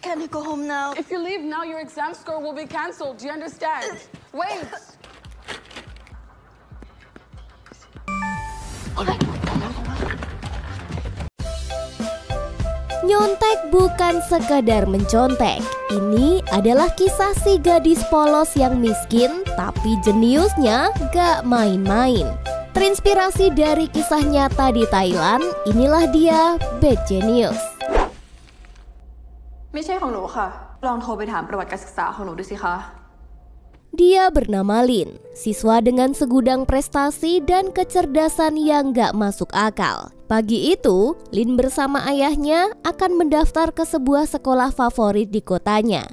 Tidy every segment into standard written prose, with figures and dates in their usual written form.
Can I go home now? If you leave now, your exam score will be cancelled. Do you understand? Wait. Nyontek bukan sekadar mencontek. Ini adalah kisah si gadis polos yang miskin tapi jeniusnya gak main-main. Terinspirasi dari kisah nyata di Thailand, inilah dia Bad Genius. ไม่ใช่ของหนูค่ะลองโทรไปถามประวัติการศึกษาของหนูดูสิคะ Dia bernama Lin, siswa dengan segudang prestasi dan kecerdasan yang gak masuk akal. Pagi itu, Lin bersama ayahnya akan mendaftar ke sebuah sekolah favorit di kotanya.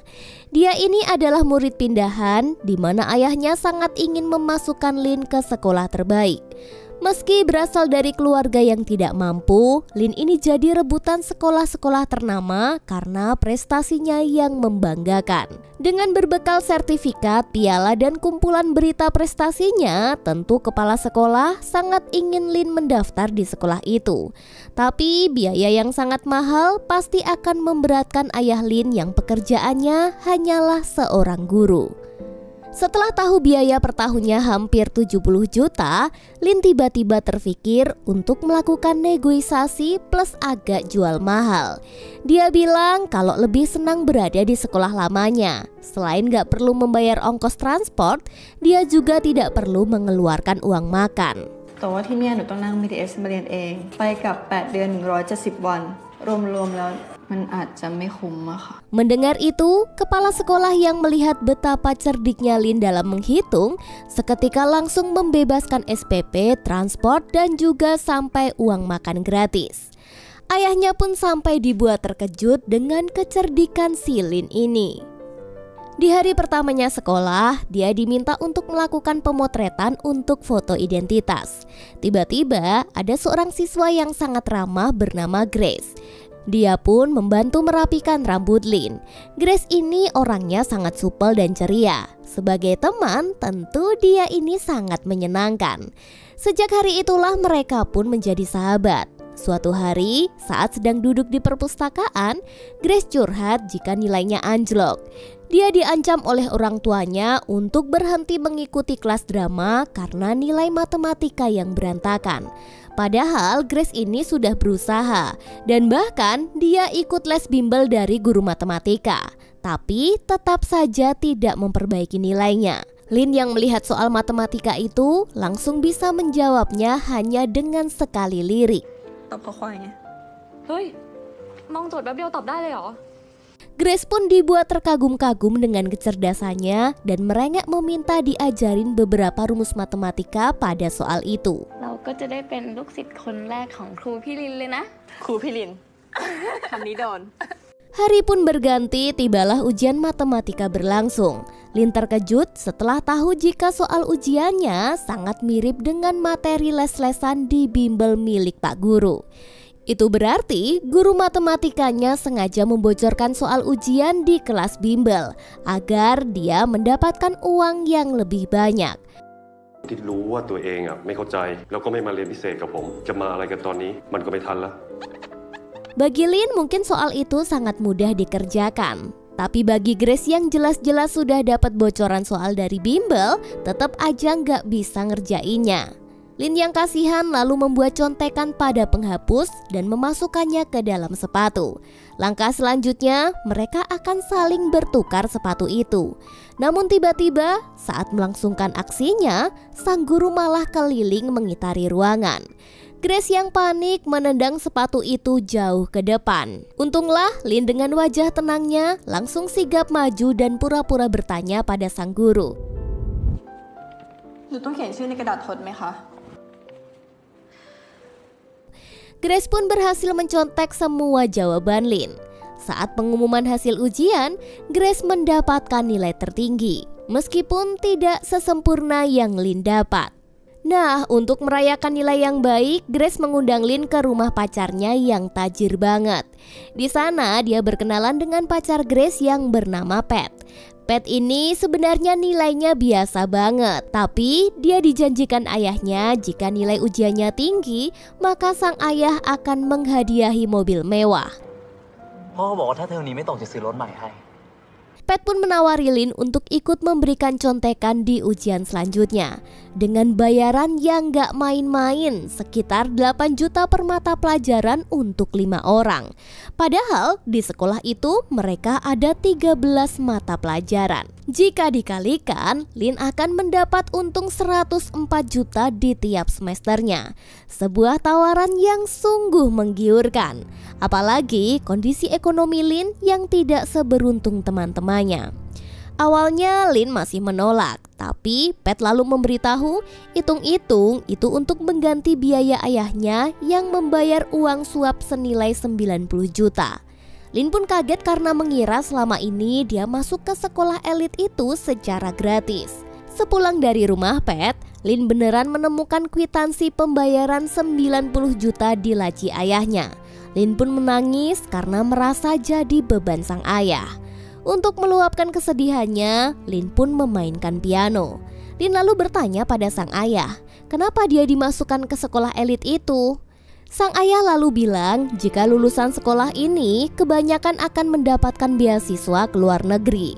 Dia ini adalah murid pindahan, di mana ayahnya sangat ingin memasukkan Lin ke sekolah terbaik. Meski berasal dari keluarga yang tidak mampu, Lin ini jadi rebutan sekolah-sekolah ternama karena prestasinya yang membanggakan. Dengan berbekal sertifikat, piala, dan kumpulan berita prestasinya, tentu kepala sekolah sangat ingin Lin mendaftar di sekolah itu. Tapi biaya yang sangat mahal pasti akan memberatkan ayah Lin yang pekerjaannya hanyalah seorang guru. Setelah tahu biaya per tahunnya hampir 70 juta, Lin tiba-tiba terfikir untuk melakukan negosiasi plus agak jual mahal. Dia bilang kalau lebih senang berada di sekolah lamanya. Selain gak perlu membayar ongkos transport, dia juga tidak perlu mengeluarkan uang makan. แต่ว่าที่เนี่ยหนูต้องนั่ง BTS มาเรียนเองไปกับ8เดือน170วันรวมๆแล้วมันอาจจะไม่คุ้มอะค่ะ Mendengar itu, kepala sekolah yang melihat betapa cerdiknya Lin dalam menghitung, seketika langsung membebaskan SPP, transport, dan juga sampai uang makan gratis. Ayahnya pun sampai dibuat terkejut dengan kecerdikan si Lin ini. Di hari pertamanya sekolah, dia diminta untuk melakukan pemotretan untuk foto identitas. Tiba-tiba ada seorang siswa yang sangat ramah bernama Grace. Dia pun membantu merapikan rambut Lin. Grace ini orangnya sangat supel dan ceria. Sebagai teman, tentu dia ini sangat menyenangkan. Sejak hari itulah mereka pun menjadi sahabat. Suatu hari, saat sedang duduk di perpustakaan, Grace curhat jika nilainya anjlok. Dia diancam oleh orang tuanya untuk berhenti mengikuti kelas drama karena nilai matematika yang berantakan. Padahal Grace ini sudah berusaha dan bahkan dia ikut les bimbel dari guru matematika, tapi tetap saja tidak memperbaiki nilainya. Lin yang melihat soal matematika itu langsung bisa menjawabnya hanya dengan sekali lirik. ตอบข้อควายไง เฮ้ยมองโจทย์แป๊บเดียวตอบได้เลยเหรอ Grace pun dibuat terkagum-kagum dengan kecerdasannya dan merengek meminta diajarin beberapa rumus matematika pada soal itu. เราก็จะได้เป็นลูกศิษย์คนแรกของครูพี่ลินเลยนะ ครูพี่ลิน คำนี้โดน Hari pun berganti, tibalah ujian matematika berlangsung. Lin terkejut setelah tahu jika soal ujiannya sangat mirip dengan materi les-lesan di bimbel milik Pak Guru. Itu berarti guru matematikanya sengaja membocorkan soal ujian di kelas bimbel agar dia mendapatkan uang yang lebih banyak. ที่รู้ว่าตัวเองไม่เข้าใจแล้วก็ไม่มาเรียนพิเศษกับผมจะมาอะไรกันตอนนี้มันก็ไม่ทันละ Bagi Lin mungkin soal itu sangat mudah dikerjakan. Tapi bagi Grace yang jelas-jelas sudah dapat bocoran soal dari bimbel, tetap aja nggak bisa ngerjainnya. Lin yang kasihan lalu membuat contekan pada penghapus dan memasukkannya ke dalam sepatu. Langkah selanjutnya, mereka akan saling bertukar sepatu itu. Namun tiba-tiba saat melangsungkan aksinya, sang guru malah keliling mengitari ruangan. Grace yang panik menendang sepatu itu jauh ke depan. Untunglah Lin dengan wajah tenangnya langsung sigap maju dan pura-pura bertanya pada sang guru. หนูต้องเขียนชื่อในกระดาษทดไหมคะ Grace pun berhasil mencontek semua jawaban Lin. Saat pengumuman hasil ujian, Grace mendapatkan nilai tertinggi, meskipun tidak sesempurna yang Lin dapat. Nah, untuk merayakan nilai yang baik, Grace mengundang Lin ke rumah pacarnya yang tajir banget. Di sana, dia berkenalan dengan pacar Grace yang bernama Pat. Pat ini sebenarnya nilainya biasa banget, tapi dia dijanjikan ayahnya jika nilai ujiannya tinggi, maka sang ayah akan menghadiahi mobil mewah. พ่อก็บอกว่าถ้าเทอมนี้ไม่ตกจะซื้อรถใหม่ให้ Pat pun menawari Lin untuk ikut memberikan contekan di ujian selanjutnya dengan bayaran yang gak main-main, sekitar 8 juta per mata pelajaran untuk 5 orang. Padahal di sekolah itu mereka ada 13 mata pelajaran. Jika dikalikan, Lin akan mendapat untung 104 juta di tiap semesternya. Sebuah tawaran yang sungguh menggiurkan. Apalagi kondisi ekonomi Lin yang tidak seberuntung teman-temannya. Awalnya Lin masih menolak, tapi Pat lalu memberitahu hitung-hitung itu untuk mengganti biaya ayahnya yang membayar uang suap senilai 90 juta. Lin pun kaget karena mengira selama ini dia masuk ke sekolah elit itu secara gratis. Sepulang dari rumah Pat, Lin beneran menemukan kwitansi pembayaran 90 juta di laci ayahnya. Lin pun menangis karena merasa jadi beban sang ayah. Untuk meluapkan kesedihannya, Lin pun memainkan piano. Lin lalu bertanya pada sang ayah, kenapa dia dimasukkan ke sekolah elit itu? Sang ayah lalu bilang jika lulusan sekolah ini kebanyakan akan mendapatkan beasiswa ke luar negeri.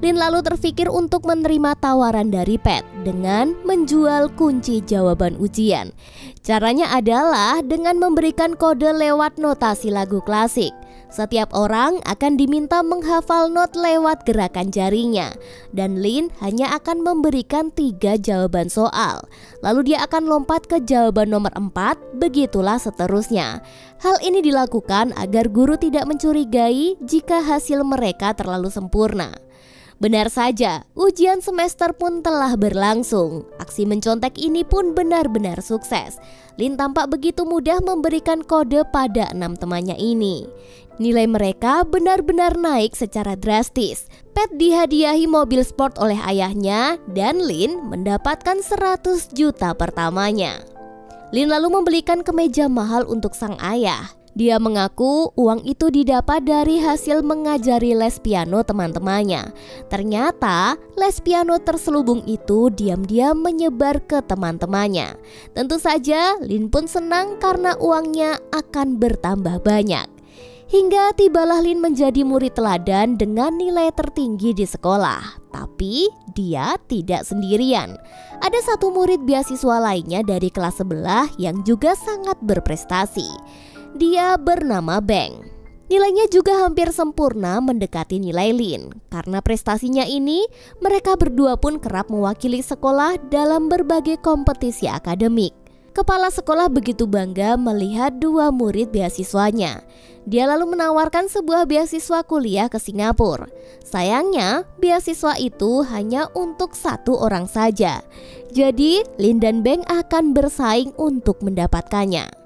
Lin lalu terpikir untuk menerima tawaran dari Pat dengan menjual kunci jawaban ujian. Caranya adalah dengan memberikan kode lewat notasi lagu klasik. Setiap orang akan diminta menghafal not lewat gerakan jarinya, dan Lin hanya akan memberikan 3 jawaban soal. Lalu dia akan lompat ke jawaban nomor 4, begitulah seterusnya. Hal ini dilakukan agar guru tidak mencurigai jika hasil mereka terlalu sempurna. Benar saja, ujian semester pun telah berlangsung. Aksi mencontek ini pun benar-benar sukses. Lin tampak begitu mudah memberikan kode pada 6 temannya ini. Nilai mereka benar-benar naik secara drastis. Pat dihadiahi mobil sport oleh ayahnya dan Lin mendapatkan 100 juta pertamanya. Lin lalu membelikan kemeja mahal untuk sang ayah. Dia mengaku uang itu didapat dari hasil mengajari les piano teman-temannya. Ternyata les piano terselubung itu diam-diam menyebar ke teman-temannya. Tentu saja Lin pun senang karena uangnya akan bertambah banyak. Hingga tibalah Lin menjadi murid teladan dengan nilai tertinggi di sekolah. Tapi dia tidak sendirian. Ada satu murid beasiswa lainnya dari kelas sebelah yang juga sangat berprestasi. Dia bernama Beng. Nilainya juga hampir sempurna mendekati nilai Lin. Karena prestasinya ini, mereka berdua pun kerap mewakili sekolah dalam berbagai kompetisi akademik. Kepala sekolah begitu bangga melihat 2 murid beasiswanya. Dia lalu menawarkan sebuah beasiswa kuliah ke Singapura. Sayangnya, beasiswa itu hanya untuk 1 orang saja. Jadi, Lin dan Beng akan bersaing untuk mendapatkannya.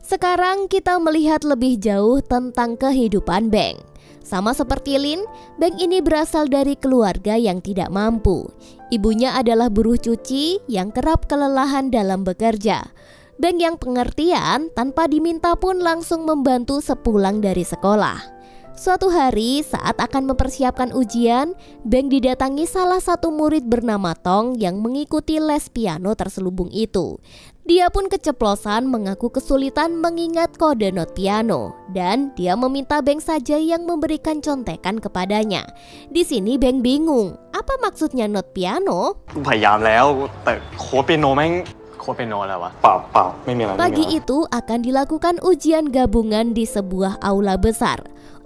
Sekarang kita melihat lebih jauh tentang kehidupan Beng. Sama seperti Lin, Beng ini berasal dari keluarga yang tidak mampu. Ibunya adalah buruh cuci yang kerap kelelahan dalam bekerja. Beng yang pengertian tanpa diminta pun langsung membantu sepulang dari sekolah. Suatu hari saat akan mempersiapkan ujian, Beng didatangi salah satu murid bernama Tong yang mengikuti les piano terselubung itu. Dia pun keceplosan mengaku kesulitan mengingat kode not piano dan dia meminta Beng saja yang memberikan contekan kepadanya. Di sini Beng bingung, apa maksudnya not piano? Pagi itu akan dilakukan ujian gabungan di sebuah aula besar.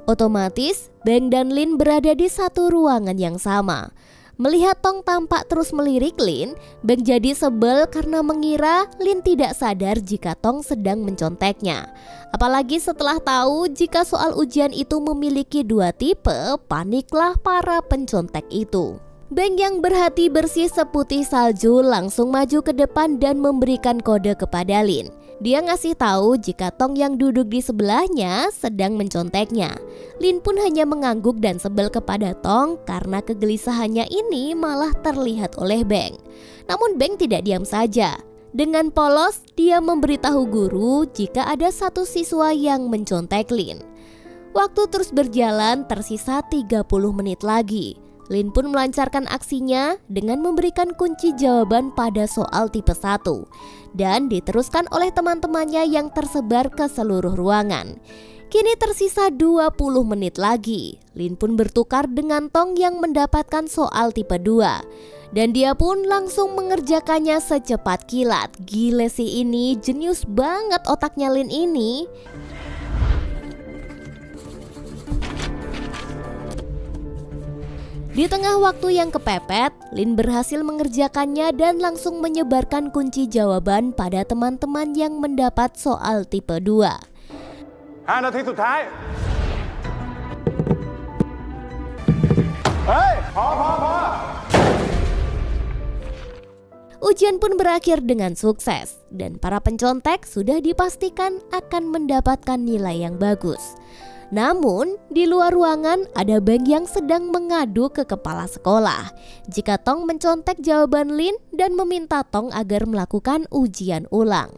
Otomatis, Beng dan Lin berada di satu ruangan yang sama. Melihat Tong tampak terus melirik Lin, Beng jadi sebel karena mengira Lin tidak sadar jika Tong sedang menconteknya. Apalagi setelah tahu jika soal ujian itu memiliki 2 tipe, paniklah para pencontek itu. Beng yang berhati bersih seputih salju langsung maju ke depan dan memberikan kode kepada Lin. Dia ngasih tahu jika Tong yang duduk di sebelahnya sedang menconteknya. Lin pun hanya mengangguk dan sebel kepada Tong karena kegelisahannya ini malah terlihat oleh Beng. Namun Beng tidak diam saja. Dengan polos dia memberitahu guru jika ada 1 siswa yang mencontek Lin. Waktu terus berjalan, tersisa 30 menit lagi. Lin pun melancarkan aksinya dengan memberikan kunci jawaban pada soal tipe 1 dan diteruskan oleh teman-temannya yang tersebar ke seluruh ruangan. Kini tersisa 20 menit lagi. Lin pun bertukar dengan Tong yang mendapatkan soal tipe 2. Dan dia pun langsung mengerjakannya secepat kilat. Gile sih ini, jenius banget otaknya Lin ini. Di tengah waktu yang kepepet, Lin berhasil mengerjakannya dan langsung menyebarkan kunci jawaban pada teman-teman yang mendapat soal tipe 2. 5 นาทีสุดท้าย เฮ้ย พอ Ujian pun berakhir dengan sukses dan para pencontek sudah dipastikan akan mendapatkan nilai yang bagus. Namun, di luar ruangan ada Beng yang sedang mengadu ke kepala sekolah jika Tong mencontek jawaban Lin dan meminta Tong agar melakukan ujian ulang.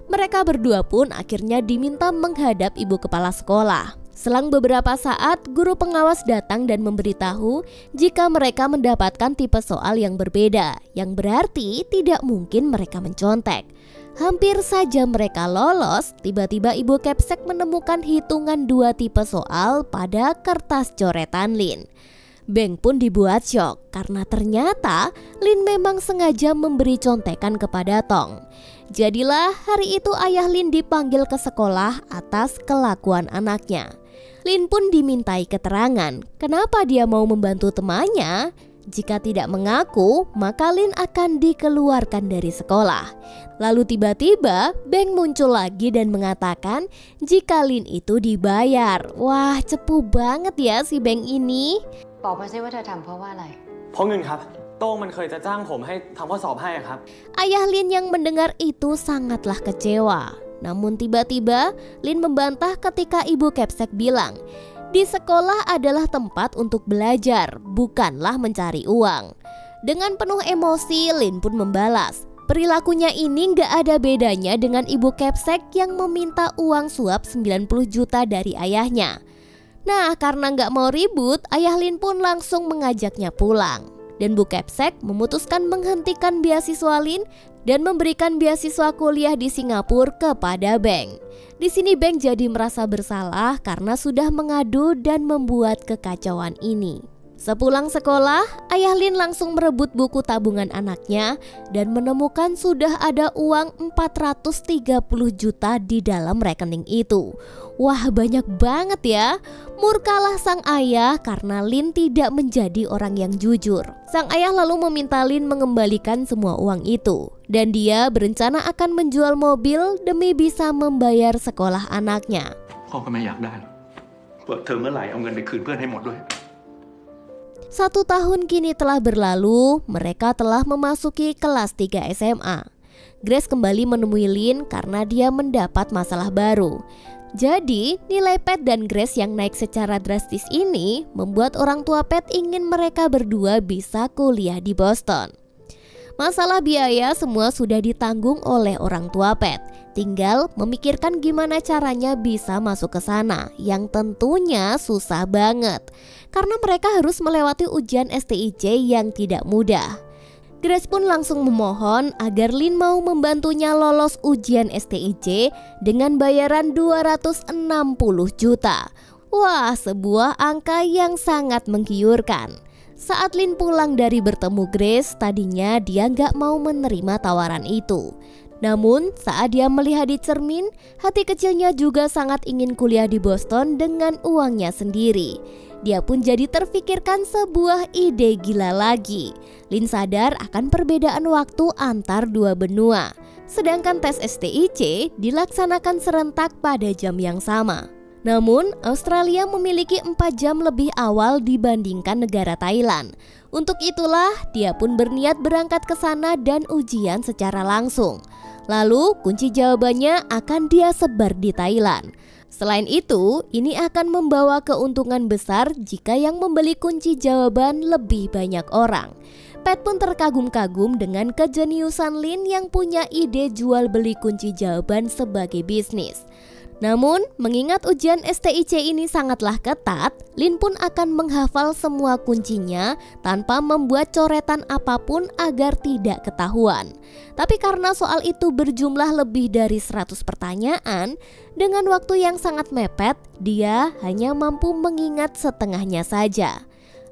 Mereka berdua pun akhirnya diminta menghadap ibu kepala sekolah. Selang beberapa saat, guru pengawas datang dan memberitahu jika mereka mendapatkan tipe soal yang berbeda, yang berarti tidak mungkin mereka mencontek. Hampir saja mereka lolos, tiba-tiba ibu Kepsek menemukan hitungan 2 tipe soal pada kertas coretan Lin. Beng pun dibuat syok karena ternyata Lin memang sengaja memberi contekan kepada Tong. Jadilah hari itu ayah Lin dipanggil ke sekolah atas kelakuan anaknya. Lin pun dimintai keterangan kenapa dia mau membantu temannya. Jika tidak mengaku, maka Lin akan dikeluarkan dari sekolah. Lalu tiba-tiba Beng muncul lagi dan mengatakan jika Lin itu dibayar. Wah, cepu banget ya si Beng ini. บอกมาสิว่าเธอทำเพราะว่าอะไร เพราะเงินครับโต้งมันเคยจะจ้างผมให้ทำข้อสอบให้ครับ Ayah Lin yang mendengar itu sangatlah kecewa. Namun tiba-tiba Lin membantah ketika ibu Kepsek bilang, di sekolah adalah tempat untuk belajar, bukanlah mencari uang. Dengan penuh emosi, Lin pun membalas, perilakunya ini gak ada bedanya dengan ibu Kepsek yang meminta uang suap 90 juta dari ayahnya. Nah, karena gak mau ribut, ayah Lin pun langsung mengajaknya pulang. Dan Bu Kepsek memutuskan menghentikan beasiswa Lin dan memberikan beasiswa kuliah di Singapura kepada Beng. Di sini Beng jadi merasa bersalah karena sudah mengadu dan membuat kekacauan ini. Sepulang sekolah, ayah Lin langsung merebut buku tabungan anaknya dan menemukan sudah ada uang 430 juta di dalam rekening itu. Wah, banyak banget ya. Murkalah sang ayah karena Lin tidak menjadi orang yang jujur. Sang ayah lalu meminta Lin mengembalikan semua uang itu. Dan dia berencana akan menjual mobil demi bisa membayar sekolah anaknya. พ่อก็ไม่อยากได้หรอกเปิดเทอมเมื่อไหร่เอาเงินไปคืนเพื่อนให้หมดด้วย 1 tahun kini telah berlalu, mereka telah memasuki kelas 3 SMA. Grace kembali menemui Lin karena dia mendapat masalah baru. Jadi, nilai Pat dan Grace yang naik secara drastis ini membuat orang tua Pat ingin mereka berdua bisa kuliah di Boston. Masalah biaya semua sudah ditanggung oleh orang tua Pat. Tinggal memikirkan gimana caranya bisa masuk ke sana, yang tentunya susah banget. Karena mereka harus melewati ujian STIC yang tidak mudah. Grace pun langsung memohon agar Lin mau membantunya lolos ujian STIC dengan bayaran 260 juta. Wah, sebuah angka yang sangat menggiurkan. Saat Lin pulang dari bertemu Grace, tadinya dia nggak mau menerima tawaran itu. Namun saat dia melihat di cermin, hati kecilnya juga sangat ingin kuliah di Boston dengan uangnya sendiri. Dia pun jadi terfikirkan sebuah ide gila lagi. Lin sadar akan perbedaan waktu antar dua benua. Sedangkan tes STIC dilaksanakan serentak pada jam yang sama. Namun, Australia memiliki 4 jam lebih awal dibandingkan negara Thailand. Untuk itulah, dia pun berniat berangkat ke sana dan ujian secara langsung. Lalu, kunci jawabannya akan dia sebar di Thailand. Selain itu, ini akan membawa keuntungan besar jika yang membeli kunci jawaban lebih banyak orang. Pat pun terkagum-kagum dengan kejeniusan Lin yang punya ide jual beli kunci jawaban sebagai bisnis. Namun, mengingat ujian STIC ini sangatlah ketat, Lin pun akan menghafal semua kuncinya tanpa membuat coretan apapun agar tidak ketahuan. Tapi karena soal itu berjumlah lebih dari 100 pertanyaan, dengan waktu yang sangat mepet, dia hanya mampu mengingat setengahnya saja.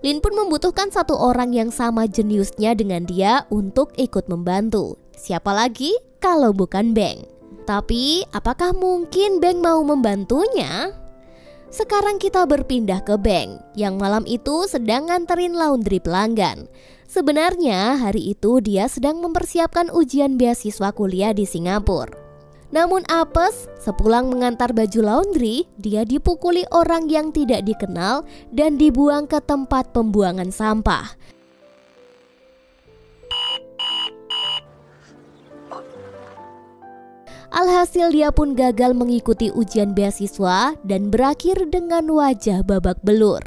Lin pun membutuhkan satu orang yang sama jeniusnya dengan dia untuk ikut membantu. Siapa lagi kalau bukan Beng? Tapi, apakah mungkin Beng mau membantunya? Sekarang kita berpindah ke Beng, yang malam itu sedang nganterin laundry pelanggan. Sebenarnya hari itu dia sedang mempersiapkan ujian beasiswa kuliah di Singapura. Namun apes, sepulang mengantar baju laundry, dia dipukuli orang yang tidak dikenal dan dibuang ke tempat pembuangan sampah. Alhasil dia pun gagal mengikuti ujian beasiswa dan berakhir dengan wajah babak belur.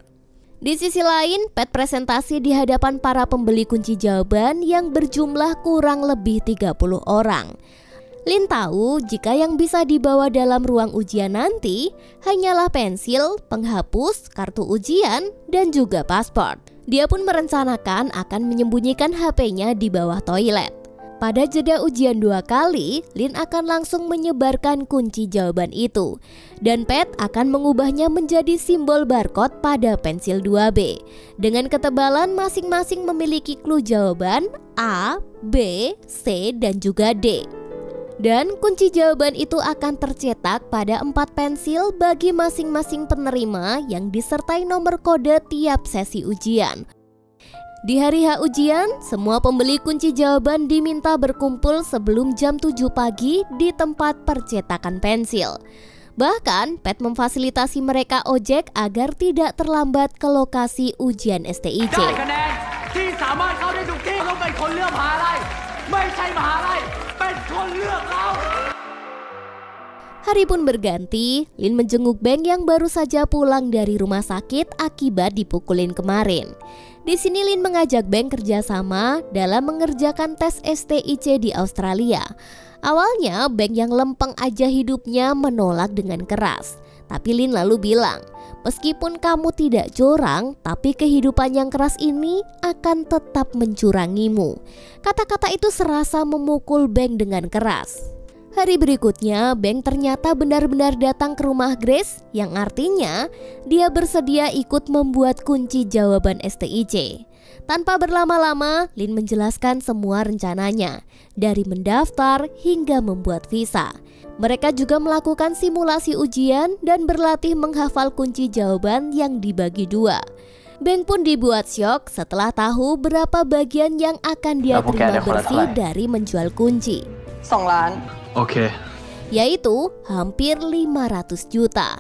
Di sisi lain, Pat presentasi di hadapan para pembeli kunci jawaban yang berjumlah kurang lebih 30 orang. Lin tahu jika yang bisa dibawa dalam ruang ujian nanti hanyalah pensil, penghapus, kartu ujian, dan juga paspor. Dia pun merencanakan akan menyembunyikan HP-nya di bawah toilet. Pada jeda ujian 2 kali, Lin akan langsung menyebarkan kunci jawaban itu. Dan Pat akan mengubahnya menjadi simbol barcode pada pensil 2B. Dengan ketebalan masing-masing memiliki clue jawaban A, B, C, dan juga D. Dan kunci jawaban itu akan tercetak pada 4 pensil bagi masing-masing penerima yang disertai nomor kode tiap sesi ujian. Di hari H ujian, semua pembeli kunci jawaban diminta berkumpul sebelum jam 7 pagi di tempat percetakan pensil. Bahkan, Pat memfasilitasi mereka ojek agar tidak terlambat ke lokasi ujian STIC. Hari pun berganti, Lin menjenguk Beng yang baru saja pulang dari rumah sakit akibat dipukulin kemarin. Di sini Lin mengajak Beng kerjasama dalam mengerjakan tes STIC di Australia. Awalnya Beng yang lempeng aja hidupnya menolak dengan keras. Tapi Lin lalu bilang, meskipun kamu tidak curang, tapi kehidupan yang keras ini akan tetap mencurangimu. Kata-kata itu serasa memukul Beng dengan keras. Hari berikutnya, Beng ternyata benar-benar datang ke rumah Grace, yang artinya dia bersedia ikut membuat kunci jawaban STIC. Tanpa berlama-lama, Lin menjelaskan semua rencananya, dari mendaftar hingga membuat visa. Mereka juga melakukan simulasi ujian dan berlatih menghafal kunci jawaban yang dibagi 2. Beng pun dibuat syok setelah tahu berapa bagian yang akan dia terima bersih dari menjual kunci. 2 ล้าน Oke. Yaitu hampir 500 juta.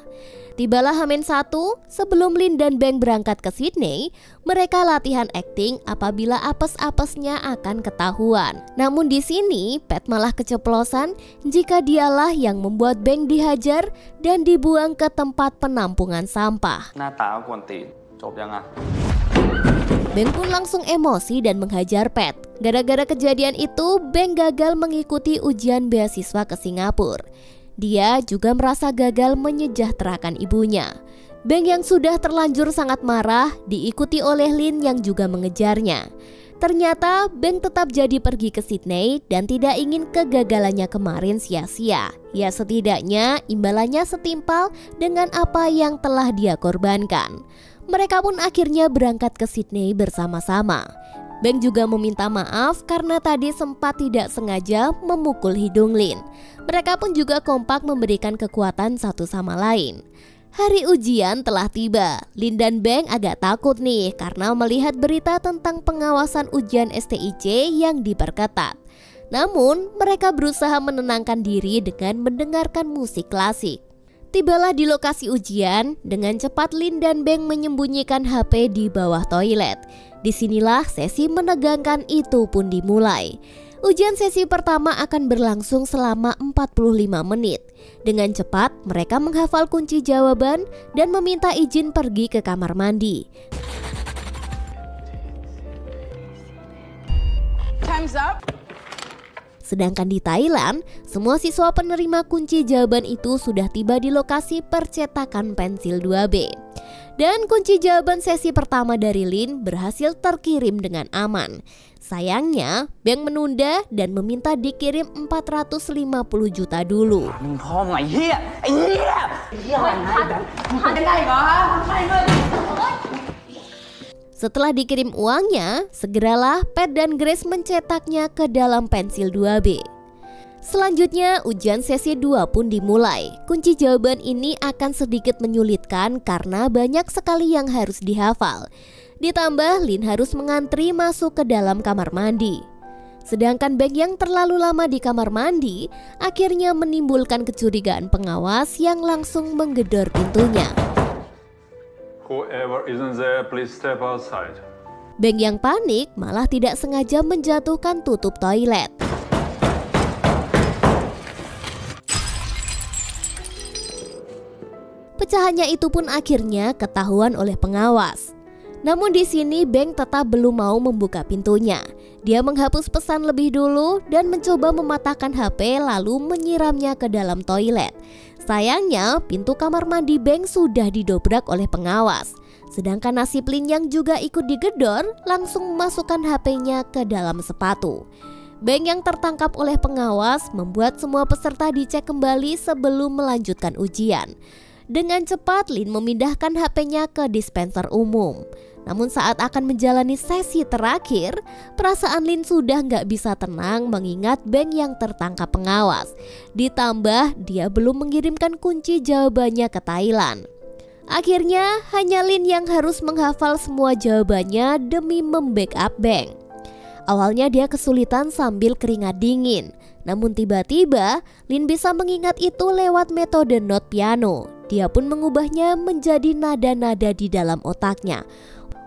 Tibalah H-1 sebelum Lin dan Beng berangkat ke Sydney, mereka latihan akting apabila apes-apesnya akan ketahuan. Namun di sini Pat malah keceplosan jika dialah yang membuat Beng dihajar dan dibuang ke tempat penampungan sampah. Beng pun langsung emosi dan menghajar Pat. Gara-gara kejadian itu, Beng gagal mengikuti ujian beasiswa ke Singapura. Dia juga merasa gagal menyejahterakan ibunya. Beng yang sudah terlanjur sangat marah diikuti oleh Lin yang juga mengejarnya. Ternyata Beng tetap jadi pergi ke Sydney dan tidak ingin kegagalannya kemarin sia-sia. Ya setidaknya imbalannya setimpal dengan apa yang telah dia korbankan. Mereka pun akhirnya berangkat ke Sydney bersama-sama. Beng juga meminta maaf karena tadi sempat tidak sengaja memukul hidung Lin. Mereka pun juga kompak memberikan kekuatan satu sama lain. Hari ujian telah tiba. Lin dan Beng agak takut nih karena melihat berita tentang pengawasan ujian STIC yang diperketat. Namun mereka berusaha menenangkan diri dengan mendengarkan musik klasik. Tibalah di lokasi ujian, dengan cepat Lin dan Beng menyembunyikan HP di bawah toilet. Disinilah sesi menegangkan itu pun dimulai. Ujian sesi pertama akan berlangsung selama 45 menit. Dengan cepat mereka menghafal kunci jawaban dan meminta izin pergi ke kamar mandi. Time's up. Sedangkan di Thailand, semua siswa penerima kunci jawaban itu sudah tiba di lokasi percetakan pensil 2B. Dan kunci jawaban sesi pertama dari Lin berhasil terkirim dengan aman. Sayangnya, bank menunda dan meminta dikirim 450 juta dulu. Setelah dikirim uangnya, segeralah Pat dan Grace mencetaknya ke dalam pensil 2B. Selanjutnya, ujian sesi 2 pun dimulai. Kunci jawaban ini akan sedikit menyulitkan karena banyak sekali yang harus dihafal. Ditambah, Lin harus mengantri masuk ke dalam kamar mandi. Sedangkan Beng yang terlalu lama di kamar mandi akhirnya menimbulkan kecurigaan pengawas yang langsung menggedor pintunya. Whoever isn't there, please step outside. Beng yang panik malah tidak sengaja menjatuhkan tutup toilet. Pecahannya itu pun akhirnya ketahuan oleh pengawas. Namun di sini Beng tetap belum mau membuka pintunya. Dia menghapus pesan lebih dulu dan mencoba mematahkan HP lalu menyiramnya ke dalam toilet. Sayangnya pintu kamar mandi Beng sudah didobrak oleh pengawas. Sedangkan nasib Lin yang juga ikut digedor langsung memasukkan HP-nya ke dalam sepatu. Beng yang tertangkap oleh pengawas membuat semua peserta dicek kembali sebelum melanjutkan ujian. Dengan cepat Lin memindahkan HP-nya ke dispenser umum. Namun saat akan menjalani sesi terakhir, perasaan Lin sudah nggak bisa tenang mengingat Beng yang tertangkap pengawas. Ditambah dia belum mengirimkan kunci jawabannya ke Thailand. Akhirnya hanya Lin yang harus menghafal semua jawabannya demi membackup Beng. Awalnya dia kesulitan sambil keringat dingin. Namun tiba-tiba Lin bisa mengingat itu lewat metode not piano. Dia pun mengubahnya menjadi nada-nada di dalam otaknya.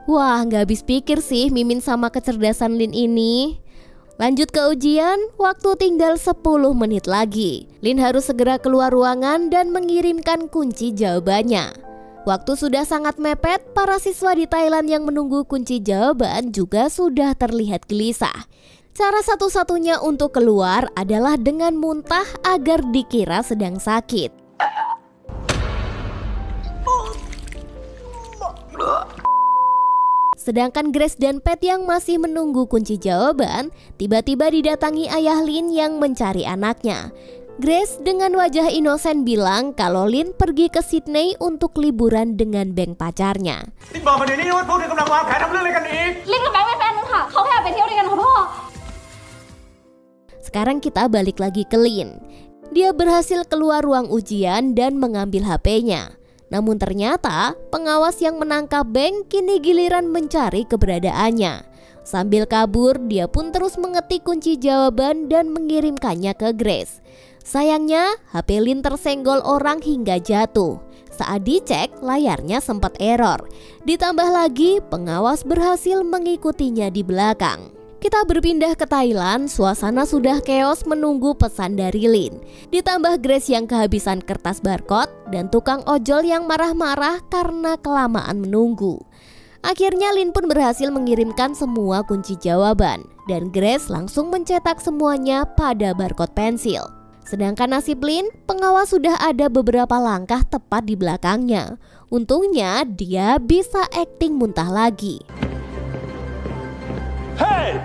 Wah, nggak habis pikir sih Mimin sama kecerdasan Lin ini. Lanjut ke ujian, waktu tinggal 10 menit lagi. Lin harus segera keluar ruangan dan mengirimkan kunci jawabannya. Waktu sudah sangat mepet, para siswa di Thailand yang menunggu kunci jawaban juga sudah terlihat gelisah. Cara satu-satunya untuk keluar adalah dengan muntah agar dikira sedang sakit. Sedangkan Grace dan Pat yang masih menunggu kunci jawaban, tiba-tiba didatangi ayah Lin yang mencari anaknya. Grace dengan wajah inosen bilang kalau Lin pergi ke Sydney untuk liburan dengan Beng pacarnya. Sekarang kita balik lagi ke Lin. Dia berhasil keluar ruang ujian dan mengambil HP-nya. Namun ternyata pengawas yang menangkap Beng kini giliran mencari keberadaannya. Sambil kabur, dia pun terus mengetik kunci jawaban dan mengirimkannya ke Grace. Sayangnya, HP Lin tersenggol orang hingga jatuh. Saat dicek, layarnya sempat error. Ditambah lagi, pengawas berhasil mengikutinya di belakang. Kita berpindah ke Thailand, suasana sudah keos menunggu pesan dari Lin. Ditambah Grace yang kehabisan kertas barcode dan tukang ojol yang marah-marah karena kelamaan menunggu. Akhirnya Lin pun berhasil mengirimkan semua kunci jawaban dan Grace langsung mencetak semuanya pada barcode pensil. Sedangkan nasib Lin, pengawas sudah ada beberapa langkah tepat di belakangnya. Untungnya dia bisa akting muntah lagi. Hey!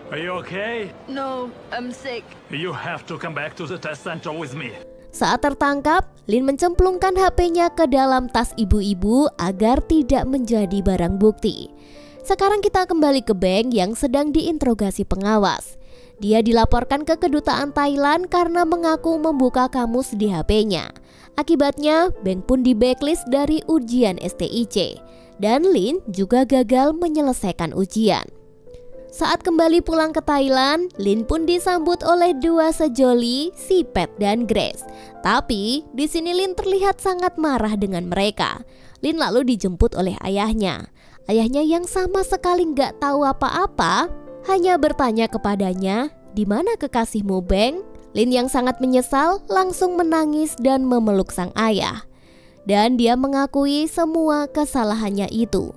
Are you okay? No, I'm sick. You have to come back to the test center with me. Saat tertangkap, Lin mencemplungkan HP-nya ke dalam tas ibu-ibu agar tidak menjadi barang bukti. Sekarang kita kembali ke Beng yang sedang diinterogasi pengawas. Dia dilaporkan ke kedutaan Thailand karena mengaku membuka kamus di HP-nya. Akibatnya, Beng pun di-blacklist dari ujian STIC. Dan Lin juga gagal menyelesaikan ujian. Saat kembali pulang ke Thailand, Lin pun disambut oleh dua sejoli, si Pat dan Grace. Tapi di sini Lin terlihat sangat marah dengan mereka. Lin lalu dijemput oleh ayahnya. Ayahnya yang sama sekali nggak tahu apa-apa, hanya bertanya kepadanya, "Di mana kekasihmu, Beng?" Lin yang sangat menyesal langsung menangis dan memeluk sang ayah. Dan dia mengakui semua kesalahannya itu.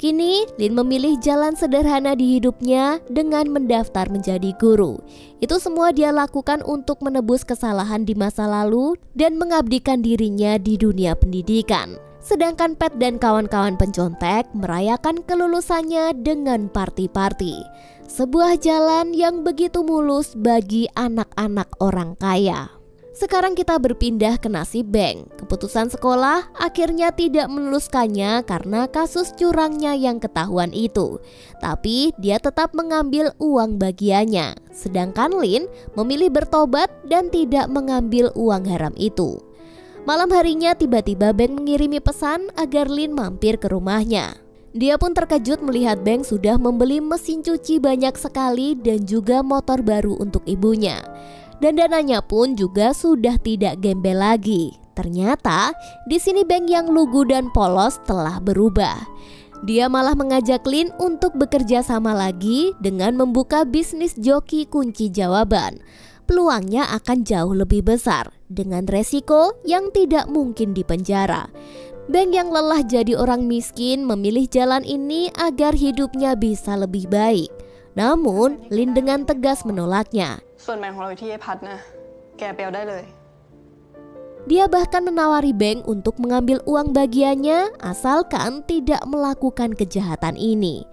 Kini, Lin memilih jalan sederhana di hidupnya dengan mendaftar menjadi guru. Itu semua dia lakukan untuk menebus kesalahan di masa lalu dan mengabdikan dirinya di dunia pendidikan. Sedangkan Pat dan kawan-kawan pencontek merayakan kelulusannya dengan party-party. Sebuah jalan yang begitu mulus bagi anak-anak orang kaya. Sekarang kita berpindah ke nasib Beng. Keputusan sekolah akhirnya tidak meluluskannya karena kasus curangnya yang ketahuan itu. Tapi dia tetap mengambil uang bagiannya. Sedangkan Lin memilih bertobat dan tidak mengambil uang haram itu. Malam harinya tiba-tiba Beng mengirimi pesan agar Lin mampir ke rumahnya. Dia pun terkejut melihat Beng sudah membeli mesin cuci banyak sekali dan juga motor baru untuk ibunya. Dan dananya pun juga sudah tidak gembel lagi. Ternyata di sini Beng yang lugu dan polos telah berubah. Dia malah mengajak Lin untuk bekerja sama lagi dengan membuka bisnis joki kunci jawaban. Peluangnya akan jauh lebih besar dengan resiko yang tidak mungkin dipenjara. Beng yang lelah jadi orang miskin memilih jalan ini agar hidupnya bisa lebih baik. Namun Lin dengan tegas menolaknya. Dia bahkan menawari Beng untuk mengambil uang bagiannya asalkan tidak melakukan kejahatan ini.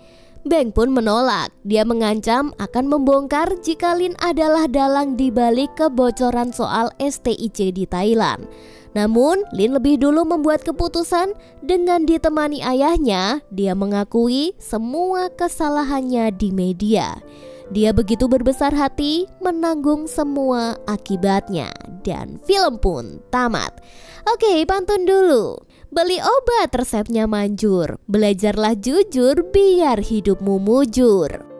Beng pun menolak. Dia mengancam akan membongkar jika Lin adalah dalang di balik kebocoran soal STIC di Thailand. Namun Lin lebih dulu membuat keputusan. Dengan ditemani ayahnya, dia mengakui semua kesalahannya di media. Dia begitu berbesar hati menanggung semua akibatnya. Dan film pun tamat. Oke, pantun dulu. Beli obat resepnya manjur. Belajarlah jujur biar hidupmu mujur.